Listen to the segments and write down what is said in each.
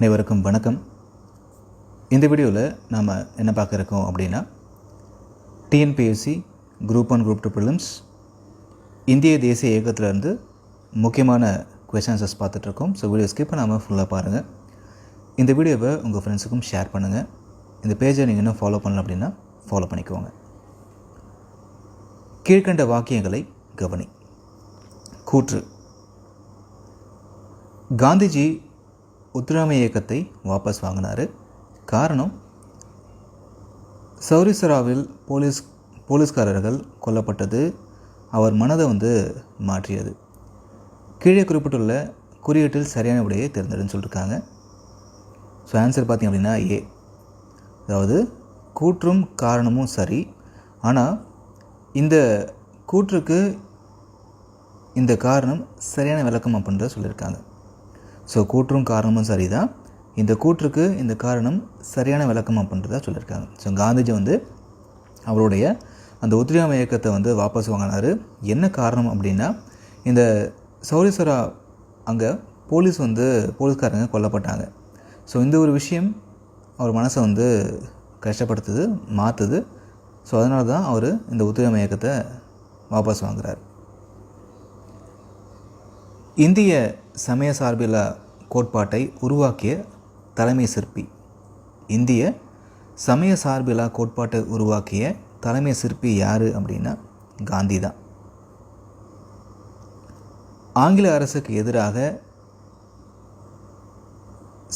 அனைவருக்கும் வணக்கம். இந்த வீடியோவில் நாம் என்ன பார்க்க இருக்கோம் அப்படின்னா, டிஎன்பிஎஸ்சி குரூப் 1 குரூப் 2 ப்ரிலிம்ஸ் இந்திய தேசிய இயக்கத்திலேருந்து முக்கியமான கொஸ்டின்ஸஸ் பார்த்துட்ருக்கோம். ஸோ வீடியோ ஸ்கிப் பண்ணாமல் ஃபுல்லாக பாருங்கள். இந்த வீடியோவை உங்கள் ஃப்ரெண்ட்ஸுக்கும் ஷேர் பண்ணுங்கள். இந்த பேஜை நீங்கள் இன்னும் ஃபாலோ பண்ணல அப்படின்னா ஃபாலோ பண்ணிக்கோங்க. கீழ்கண்ட வாக்கியங்களை கவனி. கூற்று: காந்திஜி ஒத்துழையாமை இயக்கத்தை வாபஸ் வாங்கினார். காரணம், சௌரிசராவில் போலீஸ்காரர்கள் கொல்லப்பட்டது அவர் மனதை மாற்றியது. கீழே குறிப்பிட்டுள்ள குறியீட்டில் சரியான விடையை தேர்ந்தெடுன்னு சொல்லியிருக்காங்க. ஸோ ஆன்சர் பார்த்திங்க அப்படின்னா ஏ. அதாவது கூற்றும் காரணமும் சரி, ஆனால் இந்த கூற்றுக்கு இந்த காரணம் சரியான விளக்கம் அப்படின்றத சொல்லியிருக்காங்க. ஸோ கூற்றும் காரணமும் சரி தான், இந்த கூற்றுக்கு இந்த காரணம் சரியான விளக்கம் அப்படின்றத சொல்லியிருக்காங்க. ஸோ காந்திஜி அவருடைய அந்த ஒத்துழையாமை இயக்கத்தை வாபஸ் வாங்கினார். என்ன காரணம் அப்படின்னா, இந்த சௌரிசரா அங்கே போலீஸ்காரங்க கொல்லப்பட்டாங்க. ஸோ இந்த ஒரு விஷயம் அவர் மனசை கஷ்டப்படுத்துது, மாற்றுது. ஸோ அதனால தான் அவர் இந்த ஒத்துழையாமை இயக்கத்தை வாபஸ் வாங்குகிறார். இந்திய சமய சார்பில்லா கோட்பாட்டை உருவாக்கிய தலைமை சிற்பி. இந்திய சமய சார்பில்லா கோட்பாட்டை உருவாக்கிய தலைமை சிற்பி யார் அப்படின்னா காந்தி தான். ஆங்கில அரசுக்கு எதிராக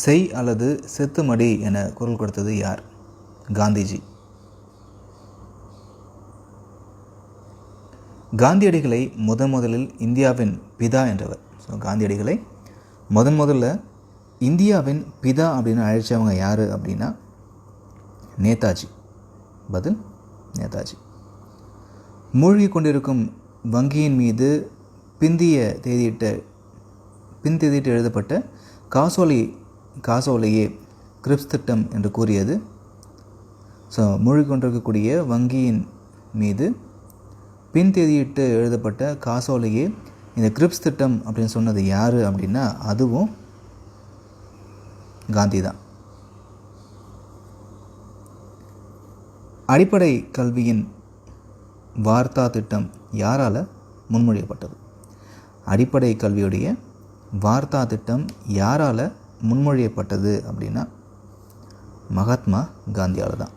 செய் அல்லது செத்துமடி என குரல் கொடுத்தது யார்? காந்திஜி. காந்தியடிகளை முதலில் இந்தியாவின் பிதா என்றவர். ஸோ காந்தியடிகளை முதல்ல இந்தியாவின் பிதா அப்படின்னு அழைச்சவங்க யார் அப்படின்னா நேதாஜி. பதில் நேதாஜி. மூழ்கி கொண்டிருக்கும் வங்கியின் மீது பிந்திய தேதியிட்டு எழுதப்பட்ட காசோலையே கிரிப்ஸ் திட்டம் என்று கூறியது. ஸோ மூழ்கி கொண்டிருக்கக்கூடிய வங்கியின் மீது பின் தேதியிட்டு எழுதப்பட்ட காசோலையே இந்த கிரிப்ஸ் திட்டம் அப்படின்னு சொன்னது யார் அப்படின்னா அதுவும் காந்தி தான். அடிப்படை கல்வியின் வார்த்தா திட்டம் யாரால் முன்மொழியப்பட்டது? அடிப்படை கல்வியுடைய வார்த்தா திட்டம் யாரால் முன்மொழியப்பட்டது அப்படின்னா மகாத்மா காந்தியால் தான்.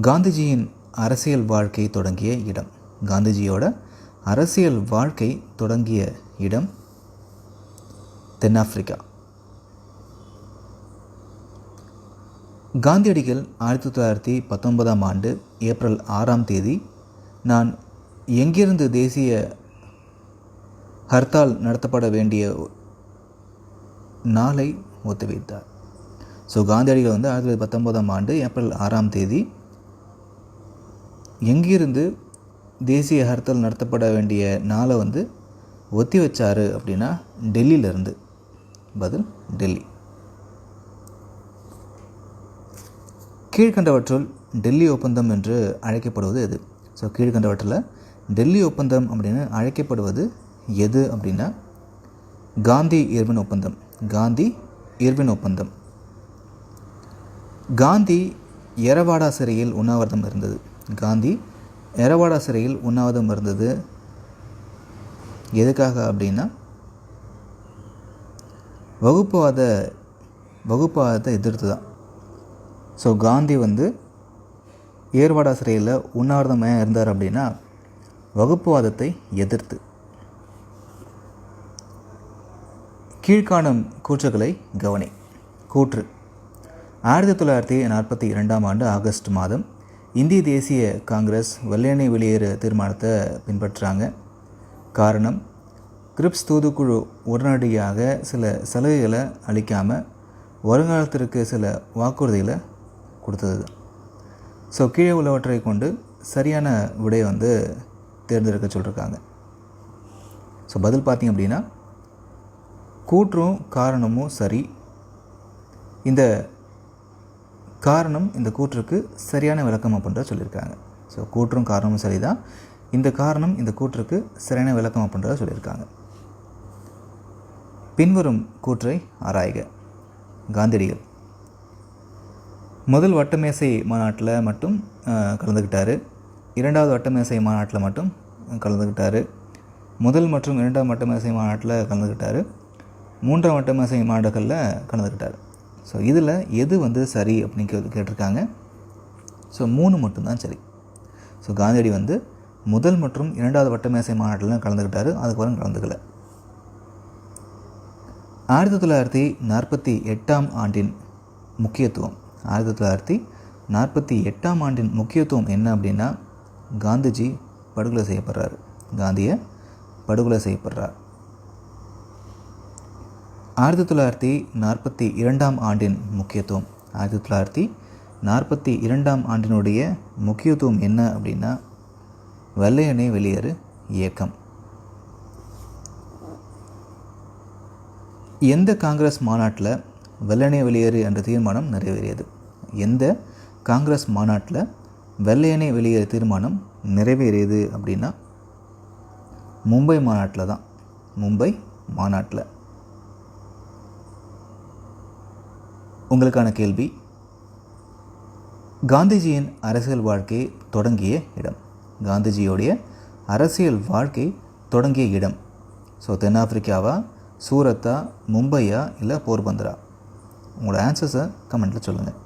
காந்திஜியின் அரசியல் வாழ்க்கை தொடங்கிய இடம். காந்திஜியோட அரசியல் வாழ்க்கை தொடங்கிய இடம் தென்னாப்பிரிக்கா. காந்தியடிகள் 1919ஆம் ஆண்டு ஏப்ரல் 6ஆம் தேதி நான் எங்கிருந்து தேசிய ஹர்த்தால் நடத்தப்பட வேண்டிய நாளை ஒத்திவைத்தார். ஸோ காந்தியடிகள் 1919ஆம் ஆண்டு ஏப்ரல் 6ஆம் தேதி எங்கிருந்து தேசிய ஹர்த்தால் நடத்தப்பட வேண்டிய நாளை ஒத்தி வச்சார் அப்படின்னா டெல்லியிலேருந்து. பதில் டெல்லி. கீழ்கண்டவற்றுள் டெல்லி ஒப்பந்தம் என்று அழைக்கப்படுவது எது? ஸோ கீழ்கண்டவற்றில் டெல்லி ஒப்பந்தம் அப்படின்னு அழைக்கப்படுவது எது அப்படின்னா காந்தி இர்வின் ஒப்பந்தம். காந்தி இர்வின் ஒப்பந்தம். காந்தி எரவாடா சிறையில் உண்ணாவிரதம் இருந்தது. காந்தி எரவாடா சிறையில் உண்ணாவிரதம் இருந்தது எதுக்காக அப்படின்னா வகுப்புவாதத்தை எதிர்த்து தான். ஸோ காந்தி ஏர்வாடா சிறையில் உண்ணாவிரதம் இருந்தார் அப்படின்னா வகுப்புவாதத்தை எதிர்த்து. கீழ்காணும் கூற்றுகளை கவனி. கூற்று: 1942ஆம் ஆண்டு ஆகஸ்ட் மாதம் இந்திய தேசிய காங்கிரஸ் வெள்ளையனை வெளியேற தீர்மானத்தை பின்பற்றாங்க. காரணம், கிரிப்ஸ் தூதுக்குழு உடனடியாக சில சலுகைகளை அளிக்காமல் வருங்காலத்திற்கு சில வாக்குறுதிகளை கொடுத்தது. ஸோ கீழே உள்ளவற்றை கொண்டு சரியான விடையை தேர்ந்தெடுக்க சொல்லியிருக்காங்க. ஸோ பதில் பார்த்திங்க அப்படின்னா கூற்றும் காரணமும் சரி. இந்த காரணம் இந்த கூற்றுக்கு சரியான விளக்கம் அப்படின்ற சொல்லியிருக்காங்க. ஸோ கூற்றும் காரணமும் சரி தான், இந்த காரணம் இந்த கூற்றுக்கு சரியான விளக்கம் அப்படின்றத சொல்லியிருக்காங்க. பின்வரும் கூற்றை ஆராய்க. காந்தியடிகள் முதல் வட்டமேசை மாநாட்டில் மட்டும் கலந்துக்கிட்டார். இரண்டாவது வட்டமேசை மாநாட்டில் மட்டும் கலந்துக்கிட்டார். முதல் மற்றும் இரண்டாம் வட்டமேசை மாநாட்டில் கலந்துக்கிட்டார். மூன்றாம் வட்டமேசை மாநாடுகளில் கலந்துக்கிட்டார். ஸோ இதில் எது சரி அப்படின்னு கேட்டிருக்காங்க. ஸோ 3 மட்டும்தான் சரி. ஸோ காந்தியடி முதல் மற்றும் இரண்டாவது வட்டமேசை மாநாட்டில் கலந்துக்கிட்டார். அதுக்கப்புறம் கலந்துக்கலை. 1948ஆம் ஆண்டின் முக்கியத்துவம் 1948ஆம் ஆண்டின் முக்கியத்துவம் என்ன அப்படின்னா, காந்திஜி படுகொலை செய்யப்படுறார். காந்தியை படுகொலை செய்யப்படுறார். 1942ஆம் ஆண்டின் முக்கியத்துவம் 1942ஆம் ஆண்டினுடைய முக்கியத்துவம் என்ன அப்படின்னா, வெள்ளையனே வெளியேறு இயக்கம். எந்த காங்கிரஸ் மாநாட்டில் வெள்ளையனே வெளியேறு என்ற தீர்மானம் நிறைவேறியது? எந்த காங்கிரஸ் மாநாட்டில் வெள்ளையனே வெளியேறு தீர்மானம் நிறைவேறியது அப்படின்னா, மும்பை மாநாட்டில் தான். மும்பை மாநாட்டில். உங்களுக்கான கேள்வி, காந்திஜியின் அரசியல் வாழ்க்கை தொடங்கிய இடம். காந்திஜியோடைய அரசியல் வாழ்க்கை தொடங்கிய இடம். ஸோ தென்னாப்பிரிக்காவா, சூரத்தா, மும்பையா, இல்லை போர்பந்தரா? உங்களோட ஆன்சர்ஸை கமெண்ட்டில் சொல்லுங்கள்.